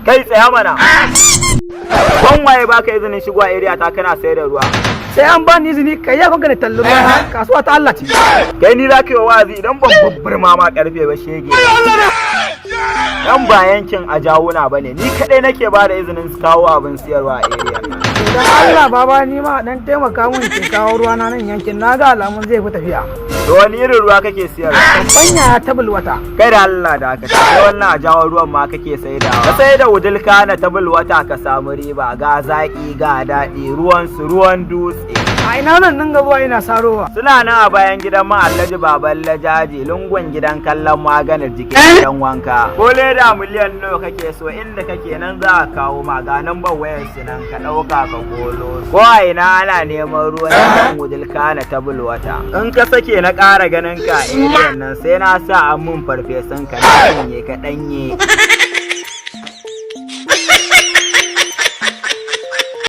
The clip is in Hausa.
Kai tsaya mana. Ban waye baka izinin shigo a area ta kana sayar da ruwa. Sai an bani izini kai ya kanka da tallo kasuwa ta Allah ce. Kai ni zaka yi wazi idan ban babbar mama karfe ba shege. Dan ba yankin a jawuna bane ni kadai nake ba da izinin su kawo abin siyarwa a area. Dan Allah baba ni ma dan taimaka mun ke kawo ruwa na nan yankin naga alamun zai fi tafiya. To wani irin ruwa kake siyarwa? Banya ya tabul wata. Kai da Allah da aka sai wannan a jawo ruwan ma kake saidawa. Ka sai da wudulka na tabul wata ka samu riba ga zaki ga daɗi ruwan dutse. A ina nan gaba ina sarowa. Suna nan a bayan gidan ma Alhaji Baban Lajaji lungun gidan kallon maganar jikin gidan wanka. Ko leda miliyan nawa kake so inda kake nan za a kawo ma ga nan ban wayar su nan ka ɗauka ka golo. Ko a ina ana neman ruwan wudulka na tabul wata. In ka sake na ƙara ganin ka a nan sai na sa an mun farfesun ka na ka ɗanye.